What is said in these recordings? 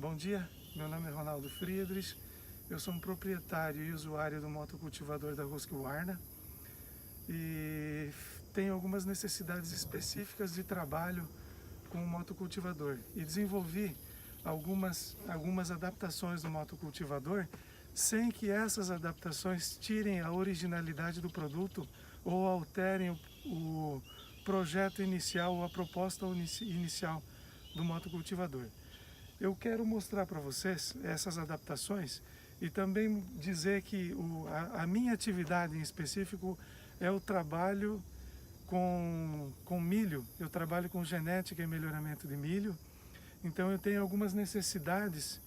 Bom dia, meu nome é Ronaldo Friedrich, eu sou um proprietário e usuário do motocultivador da Husqvarna e tenho algumas necessidades específicas de trabalho com o motocultivador e desenvolvi algumas adaptações do motocultivador sem que essas adaptações tirem a originalidade do produto ou alterem o projeto inicial ou a proposta inicial do motocultivador. Eu quero mostrar para vocês essas adaptações e também dizer que a minha atividade em específico é o trabalho com milho. Eu trabalho com genética e melhoramento de milho, então eu tenho algumas necessidades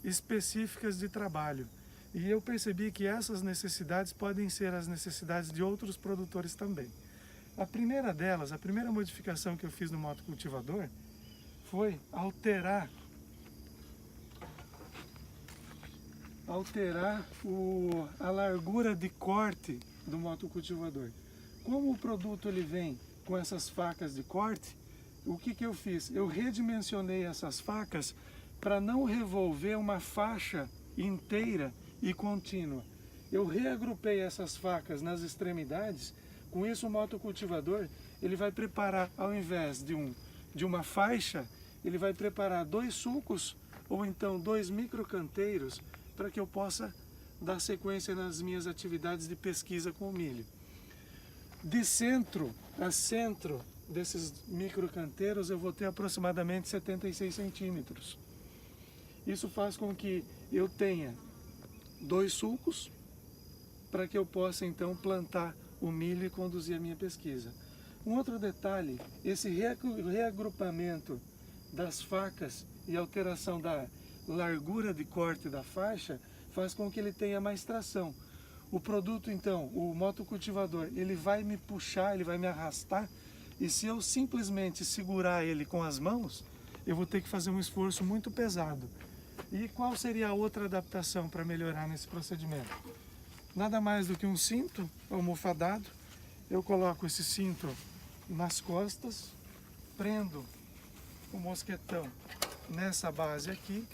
específicas de trabalho. E eu percebi que essas necessidades podem ser as necessidades de outros produtores também. A primeira delas, a primeira modificação que eu fiz no motocultivador foi alterar a largura de corte do motocultivador. Como o produto ele vem com essas facas de corte, o que eu fiz? Eu redimensionei essas facas para não revolver uma faixa inteira e contínua. Eu reagrupei essas facas nas extremidades. Com isso o motocultivador ele vai preparar, ao invés de uma faixa, ele vai preparar 2 sulcos ou então 2 microcanteiros para que eu possa dar sequência nas minhas atividades de pesquisa com o milho. De centro a centro desses microcanteiros eu vou ter aproximadamente 76 centímetros. Isso faz com que eu tenha 2 sulcos para que eu possa então plantar o milho e conduzir a minha pesquisa. Um outro detalhe, esse reagrupamento das facas e alteração da largura de corte da faixa faz com que ele tenha mais tração. O produto então, o motocultivador, ele vai me puxar, ele vai me arrastar, e se eu simplesmente segurar ele com as mãos, eu vou ter que fazer um esforço muito pesado. E qual seria a outra adaptação para melhorar nesse procedimento? Nada mais do que um cinto almofadado. Eu coloco esse cinto nas costas, prendo o mosquetão nessa base aqui.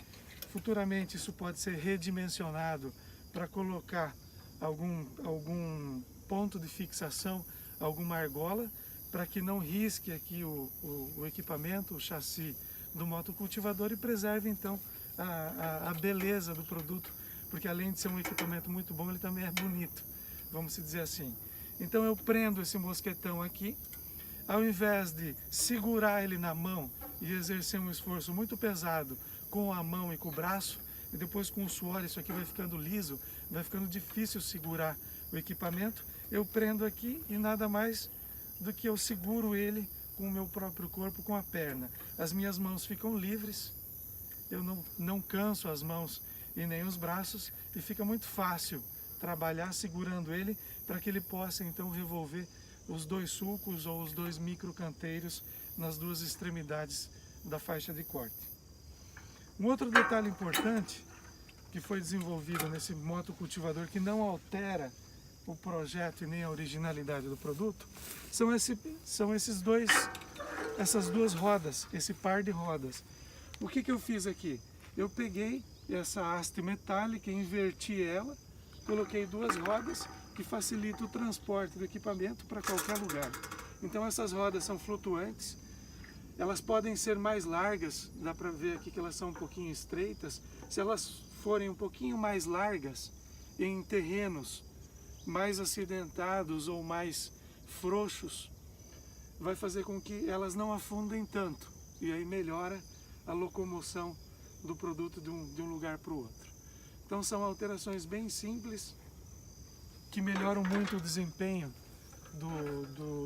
Futuramente isso pode ser redimensionado para colocar algum ponto de fixação, alguma argola, para que não risque aqui o equipamento, o chassi do motocultivador e preserve então a beleza do produto, porque além de ser um equipamento muito bom, ele também é bonito, vamos dizer assim. Então eu prendo esse mosquetão aqui, ao invés de segurar ele na mão e exercer um esforço muito pesado com a mão e com o braço, e depois com o suor isso aqui vai ficando liso, vai ficando difícil segurar o equipamento, eu prendo aqui e nada mais do que eu seguro ele com o meu próprio corpo, com a perna. As minhas mãos ficam livres, eu não canso as mãos e nem os braços, e fica muito fácil trabalhar segurando ele para que ele possa então revolver os 2 sulcos ou os 2 microcanteiros nas 2 extremidades da faixa de corte. Um outro detalhe importante que foi desenvolvido nesse motocultivador, que não altera o projeto e nem a originalidade do produto, são essas duas rodas, esse par de rodas. O que eu fiz aqui? Eu peguei essa haste metálica, inverti ela, coloquei 2 rodas que facilitam o transporte do equipamento para qualquer lugar. Então essas rodas são flutuantes, elas podem ser mais largas, dá para ver aqui que elas são um pouquinho estreitas. Se elas forem um pouquinho mais largas em terrenos mais acidentados ou mais frouxos, vai fazer com que elas não afundem tanto, e aí melhora a locomoção do produto de um lugar para o outro. Então são alterações bem simples que melhoram muito o desempenho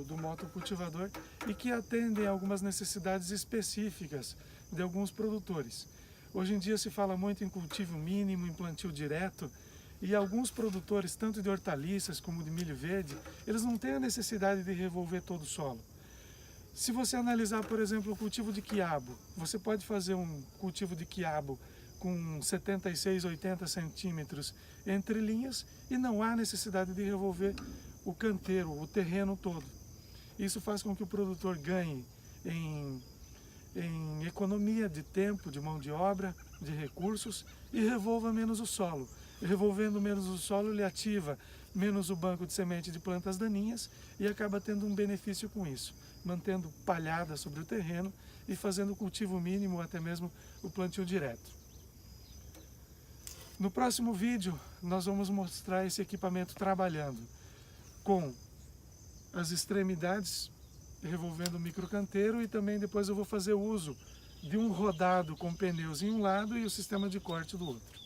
do motocultivador e que atendem a algumas necessidades específicas de alguns produtores. Hoje em dia se fala muito em cultivo mínimo, em plantio direto, e alguns produtores, tanto de hortaliças como de milho verde, eles não têm a necessidade de revolver todo o solo. Se você analisar, por exemplo, o cultivo de quiabo, você pode fazer um cultivo de quiabo com 76, 80 centímetros entre linhas e não há necessidade de revolver o canteiro, o terreno todo. Isso faz com que o produtor ganhe em economia de tempo, de mão de obra, de recursos e revolva menos o solo. Revolvendo menos o solo, ele ativa menos o banco de semente de plantas daninhas e acaba tendo um benefício com isso, mantendo palhada sobre o terreno e fazendo o cultivo mínimo, até mesmo o plantio direto. No próximo vídeo, nós vamos mostrar esse equipamento trabalhando com as extremidades, revolvendo o microcanteiro, e também depois eu vou fazer uso de um rodado com pneus em um lado e o sistema de corte do outro.